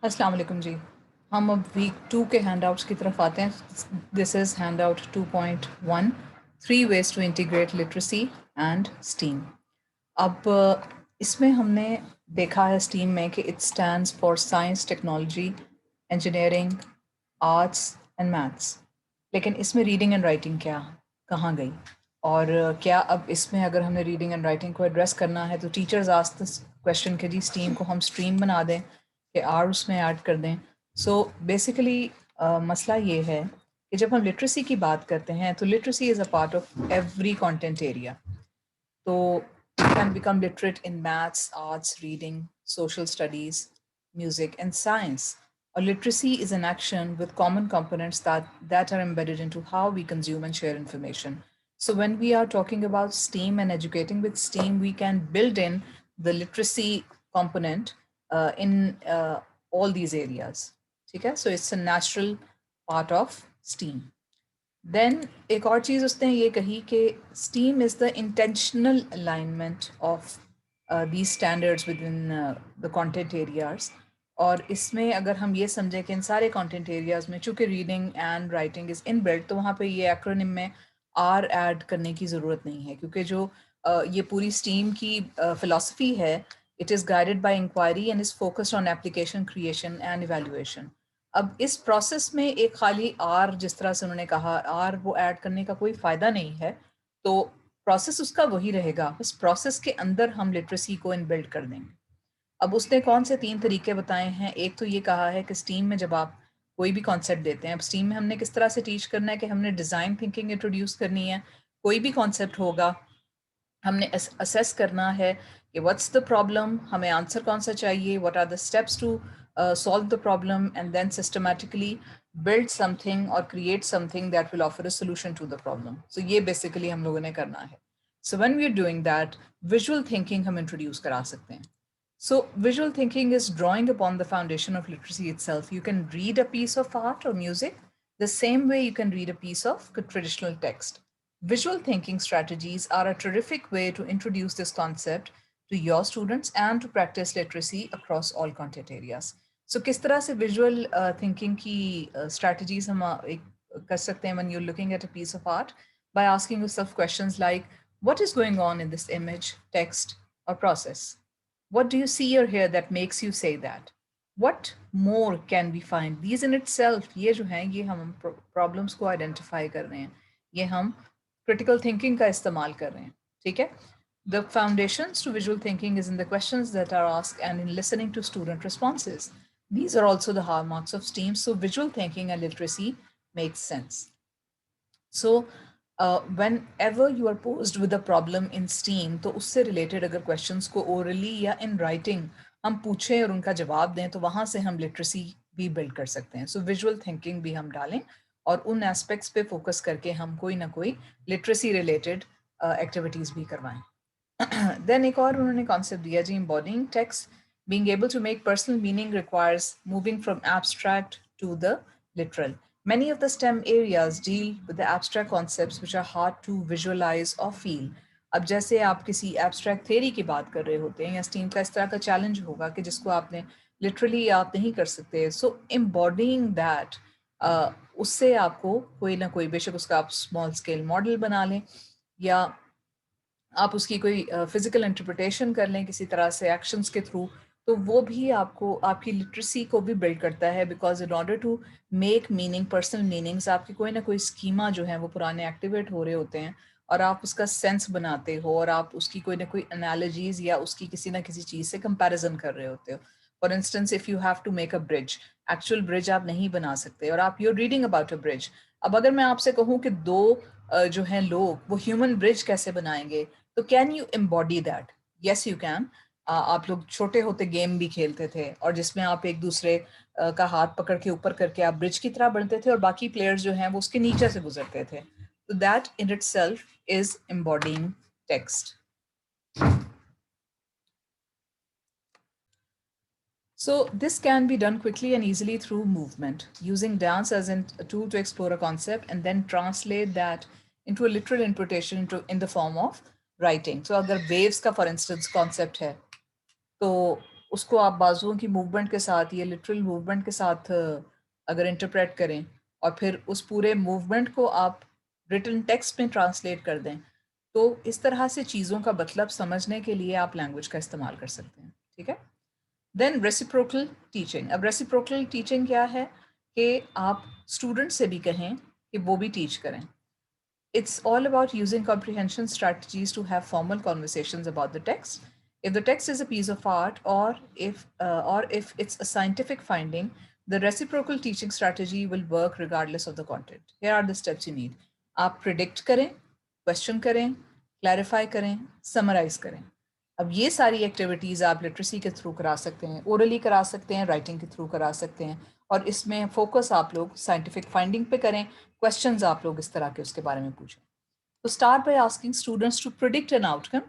अस्सलाम वालेकुम जी। हम अब वीक 2 के हैंडआउट्स की तरफ आते हैं। This is handout 2.1, 3 ways to integrate literacy and STEAM. अब इसमें हमने देखा है स्टीम में कि it stands for science, technology, engineering, arts and maths. लेकिन इसमें रीडिंग एंड राइटिंग क्या कहाँ गई? और क्या अब इसमें अगर हमने रीडिंग एंड राइटिंग को एड्रेस करना है तो टीचर्स आस्क दिस क्वेश्चन कि जी स्टीम को हम स्ट्रीम बना दें कि आर उसमें ऐड कर दें। सो बेसिकली मसला ये है कि जब हम लिटरेसी की बात करते हैं तो literacy is a part of every content area. तो you can become literate in maths, arts, reading, social studies, music, and science. Or literacy is an action with common components that are embedded into how we consume and share information. So when we are talking about STEAM and educating with STEAM, we can build in the literacy component in all these areas. Okay? So it's a natural part of STEAM. Then एक और चीज़ उसने ये कही कि STEAM is the intentional alignment of these standards within the content areas. और इसमें अगर हम ये समझें कि इन सारे content areas में चूंकि reading and writing is inbuilt, तो वहाँ पे ये acronym में R ऐड करने की ज़रूरत नहीं है, क्योंकि जो ये पूरी STEAM की philosophy है, it is guided by inquiry and is focused on application, creation and evaluation. अब इस प्रोसेस में एक खाली आर, जिस तरह से उन्होंने कहा आर वो ऐड करने का कोई फ़ायदा नहीं है, तो प्रोसेस उसका वही रहेगा, बस प्रोसेस के अंदर हम लिटरेसी को इनबिल्ड कर देंगे। अब उसने कौन से 3 तरीके बताए हैं? एक तो ये कहा है कि स्टीम में जब आप कोई भी कॉन्सेप्ट देते हैं, अब स्टीम में हमने किस तरह से टीच करना है कि हमने डिज़ाइन थिंकिंग इंट्रोड्यूस करनी है। कोई भी कॉन्सेप्ट होगा, हमने असेस करना है कि व्हाट्स द प्रॉब्लम, हमें आंसर कौन सा चाहिए, what are the steps to solve the problem, and then systematically build something or create something that will offer a solution to the problem. So ये basically हम लोगों ने करना है. So when we are doing that, visual thinking हम introduce करा सकते हैं. So visual thinking is drawing upon the foundation of literacy itself. You can read a piece of art or music the same way you can read a piece of traditional text. Visual thinking strategies are a terrific way to introduce this concept to your students and to practice literacy across all content areas. So किस तरह से visual thinking की strategies हम कर सकते हैं when you're looking at a piece of art? By asking yourself questions like, what is going on in this image, text, or process? What do you see or hear that makes you say that? What more can we find? These in itself, ये जो हैं, ये हम problems को identify कर रहे हैं, ये हम critical thinking का इस्तेमाल कर रहे हैं, ठीक है? The foundations to visual thinking is in the questions that are asked and in listening to student responses. These are also the hallmarks of STEAM, so visual thinking and literacy makes sense. So whenever you are posed with a problem in STEAM, तो उससे related अगर questions को orally या in writing हम पूछें और उनका जवाब दें, तो वहाँ से हम literacy भी build कर सकते हैं. So visual thinking भी हम डालें और उन aspects पे focus करके हम कोई ना कोई literacy related activities भी करवाएं. Then एक और उन्होंने concept दिया जी, embodying text. Being able to make personal meaning requires moving from abstract to the literal. Many of the STEM areas deal with the abstract concepts which are hard to visualize or feel. अब जैसे आप किसी abstract theory की बात कर रहे होते हैं, या STEAM का इस तरह का challenge होगा कि जिसको आपने literally आप नहीं कर सकते. So embodying that, उससे आपको कोई ना कोई, बेशक उसका आप small scale model बना लें या आप उसकी कोई फिजिकल इंटरप्रिटेशन कर लें किसी तरह से एक्शंस के थ्रू, तो वो भी आपको आपकी लिटरेसी को भी बिल्ड करता है, because in order to make meaning, personal meanings, आपके कोई ना कोई स्कीमा जो है वो पुराने एक्टिवेट हो रहे होते हैं और आप उसका सेंस बनाते हो और आप उसकी कोई ना कोई एनालॉजीज या उसकी किसी ना किसी चीज़ से कंपैरिजन कर रहे होते हो. For instance, if you have to make a bridge, actual bridge आप नहीं बना सकते और आप you're reading about a bridge. अब अगर मैं आपसे कहूँ कि दो जो हैं लोग वो ह्यूमन ब्रिज कैसे बनाएंगे, तो can you embody that? Yes you can. आप लोग छोटे होते गेम भी खेलते थे और जिसमें आप एक दूसरे का हाथ पकड़ के ऊपर करके आप ब्रिज की तरह बनते थे और बाकी प्लेयर्स जो हैं वो उसके नीचे से गुजरते थे. तो that in itself is embodying text. So this can be done quickly and easily through movement, using dance as a tool to explore a concept and then translate that into a literal interpretation in the form of writing. So अगर waves का for instance concept है, तो उसको आप बाजुओं की movement के साथ या लिटरल मूवमेंट के साथ अगर इंटरप्रेट करें और फिर उस पूरे मूवमेंट को आप रिटन टेक्स्ट में ट्रांसलेट कर दें, तो इस तरह से चीज़ों का मतलब समझने के लिए आप लैंग्वेज का इस्तेमाल कर सकते हैं। ठीक है। Then reciprocal teaching. अब रेसिप्रोकल टीचिंग क्या है कि आप स्टूडेंट से भी कहें कि वो भी टीच करें। It's all about using comprehension strategies to have formal conversations about the text. If the text is a piece of art, or if it's a scientific finding, the reciprocal teaching strategy will work regardless of the content. Here are the steps you need. आप predict करें, question करें, clarify करें, summarize करें। अब ये सारी activities आप literacy के थ्रू करा सकते हैं, ओरली करा सकते हैं, राइटिंग के थ्रू करा सकते हैं, और इसमें फोकस आप लोग साइंटिफिक फाइंडिंग पे करें। क्वेश्चंस आप लोग इस तरह के उसके बारे में पूछें। तो start by asking students to predict an outcome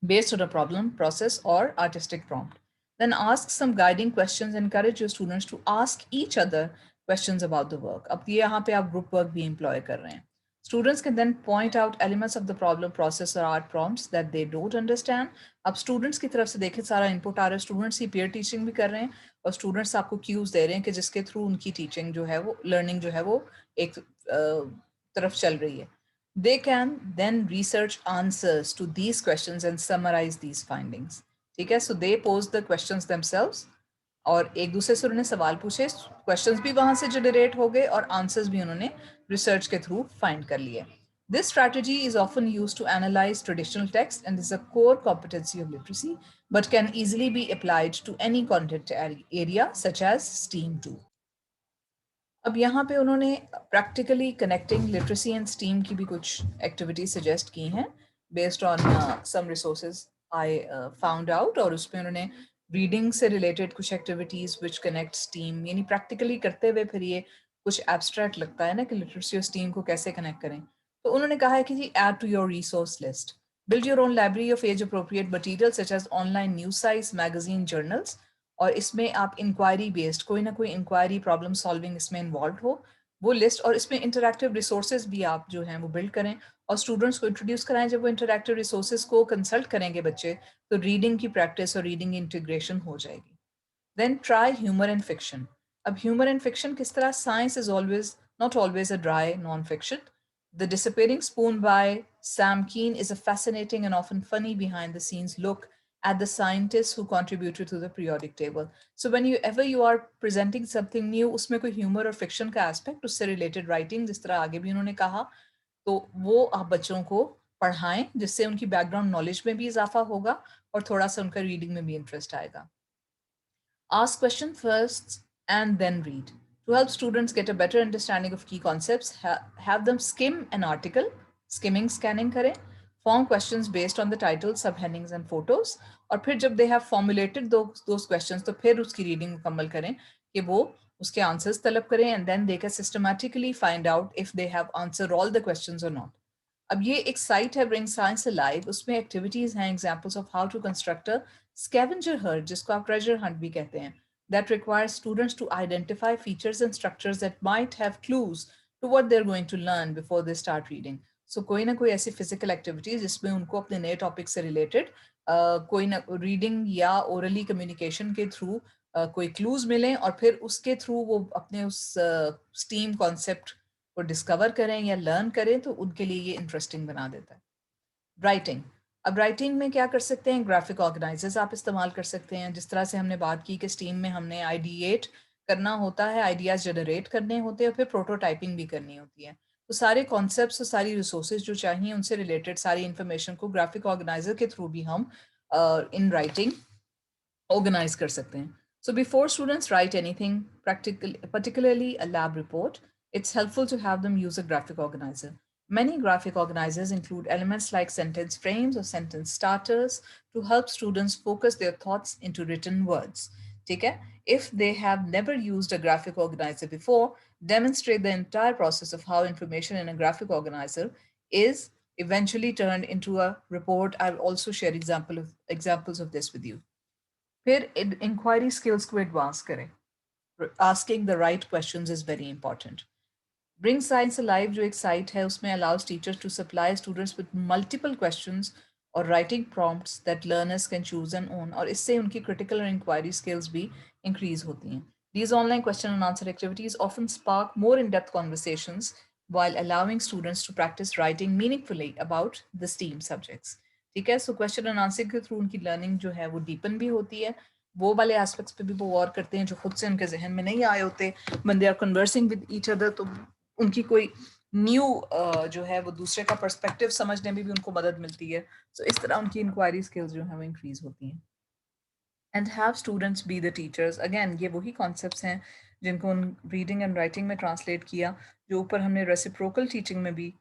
based on a problem, process, or artistic prompt. Then ask some guiding questions. Encourage your students to ask each other questions about the work. अब ये यहाँ पे आप group work भी employ कर रहे हैं. Students can then point out elements of the problem, process, or art prompts that they don't understand. अब students की तरफ से देखें सारा input आ रहा है, students ही peer teaching भी कर रहे हैं और students आपको cues दे रहे हैं कि जिसके through उनकी teaching जो है वो learning जो है वो एक तरफ चल रही है. They can then research answers to these questions and summarize these findings. ठीक है, so they pose the questions themselves और एक दूसरे से उन्होंने सवाल पूछे, क्वेश्चंस भी वहां से जनरेट हो गए और आंसर्स भी उन्होंने रिसर्च के थ्रू फाइंड कर लिए. This strategy is often used to analyze traditional text and is a core competency of literacy, but can easily be applied to any content area such as STEAM too. अब यहाँ पे उन्होंने practically connecting literacy and STEAM की भी कुछ activity suggest की हैं based on some resources I found out, और उसमें उन्होंने रीडिंग से रिलेटेड कुछ एक्टिविटीज विच कनेक्ट स्टीम, यानी प्रैक्टिकली करते हुए फिर ये कुछ एब्स्ट्रैक्ट लगता है ना कि लिटरेसी और स्टीम को कैसे कनेक्ट करें. तो उन्होंने कहा है कि जी add to your resource list, build your own library of age appropriate materials such as online news sites, magazine, journals, और इसमें आप इंक्वायरी बेस्ड कोई ना कोई इंक्वायरी प्रॉब्लम सॉल्विंग इसमें इन्वॉल्व हो वो लिस्ट, और इसमें इंटरैक्टिव रिसोर्सेज भी आप जो हैं वो बिल्ड करें और स्टूडेंट्स को इंट्रोड्यूस कराएं. जब वो इंटरैक्टिव रिसोर्सेज को कंसल्ट करेंगे बच्चे, तो रीडिंग की प्रैक्टिस और रीडिंग इंटीग्रेशन हो जाएगी. Then try humor and fiction. अब humor and fiction किस तरह? Science is always not always a dry non-fiction. The Disappearing Spoon by Sam Keen is a fascinating and often funny behind-the-scenes look at the scientists who contributed to the periodic table. So when you are presenting something new, उसमें कोई humor और fiction का aspect, उससे related writing, जिस तरह आगे भी उन्होंने कहा, तो वो आप बच्चों को पढ़ाएं जिससे उनकी background knowledge में भी इजाफा होगा और थोड़ा सा उनका reading में भी interest आएगा. Ask questions first and then read. To help students get a better understanding of key concepts, have them skim an article, skimming scanning करें, form questions based on the title, subheadings and photos, और फिर जब they have formulated those questions, तो फिर उसकी reading मुकम्मल करें कि वो उसके answers तलब करें, and then they can systematically find out if they have answered all the questions or not. अब ये एक साइट है ब्रिंग साइंस अलाइव, उसमें एक्टिविटीज हैं, examples of how to construct a scavenger hunt, जिसको आप ट्रेजर हंट भी कहते हैं, that requires students to identify features and structures that might have clues to what they're going to learn before they start reading. So कोई ना कोई ऐसी physical activities जिसमें उनको अपने नए टॉपिक से रिलेटेड कोई ना रीडिंग या ओरली कम्युनिकेशन के थ्रू कोई क्लूज मिलें और फिर उसके थ्रू वो अपने उस स्टीम कॉन्सेप्ट को डिस्कवर करें या लर्न करें, तो उनके लिए ये इंटरेस्टिंग बना देता है. राइटिंग. अब राइटिंग में क्या कर सकते हैं? ग्राफिक ऑर्गेनाइजर्स आप इस्तेमाल कर सकते हैं. जिस तरह से हमने बात की कि स्टीम में हमने आइडिएट करना होता है, आइडियाज जनरेट करने होते हैं और फिर प्रोटोटाइपिंग भी करनी होती है. तो सारे कॉन्सेप्ट्स और सारी रिसोर्सेज जो चाहिए उनसे रिलेटेड सारी इंफॉर्मेशन को ग्राफिक ऑर्गेनाइजर के थ्रू भी हम इन राइटिंग organize कर सकते हैं. So before students write anything, particularly a lab report, it's helpful to have them use a graphic organizer. Many graphic organizers include elements like sentence frames or sentence starters to help students focus their thoughts into written words. ठीक है? If they have never used a graphic organizer before, demonstrate the entire process of how information in a graphic organizer is eventually turned into a report. I'll also share examples of this with you. फिर inquiry skills को advance करें. Asking the right questions is very important. Bring science alive जो एक site है उसमें allows teachers to supply students with multiple questions और writing prompts that learners can choose and own, और इससे उनकी क्रिटिकल और इंक्वायरी स्किल्स भी इंक्रीज होती हैं. These online question and answer activities often spark more in-depth conversations while allowing students to practice writing meaningfully about the STEAM subjects. ठीक है, so question and answer के थ्रू उनकी learning जो है वो डीपन भी होती है. वो वाले एस्पेक्ट्स पे भी वो गौर करते हैं जो खुद से उनके जहन में नहीं आए होते. when they are conversing with each other, तो उनकी कोई न्यू जो है वो दूसरे का पर्सपेक्टिव समझने में भी उनको मदद मिलती है. सो इस तरह उनकी इंक्वायरी स्किल्स जो है वो इंक्रीज होती हैं. And have students be the teachers. Again ये वही कॉन्सेप्ट्स हैं जिनको उन रीडिंग एंड राइटिंग में ट्रांसलेट किया, जो ऊपर हमने रेसिप्रोकल टीचिंग में भी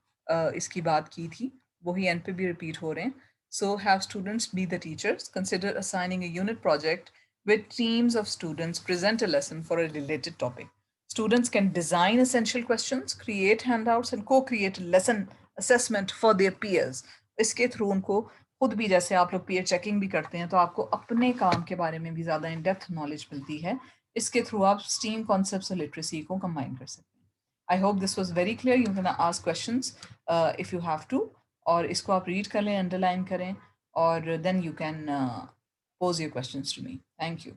इसकी बात की थी, वही एंड पे भी रिपीट हो रहे हैं. So have students be the teachers. Consider assigning a unit project with teams of students present a lesson for a related topic. Students can design essential questions, create handouts, and co-create a lesson assessment for their peers. इसके through उनको खुद भी, जैसे आप लोग peer checking भी करते हैं, तो आपको अपने काम के बारे में भी ज़्यादा इन डेप्थ नॉलेज मिलती है. इसके थ्रू आप स्टीम कॉन्सेप्ट्स और लिटरेसी को कंबाइन कर सकते हैं. I hope this was very clear. You can ask questions if you have to, और इसको आप रीड कर लें, अंडरलाइन करें, और then you can pose your questions to me. Thank you.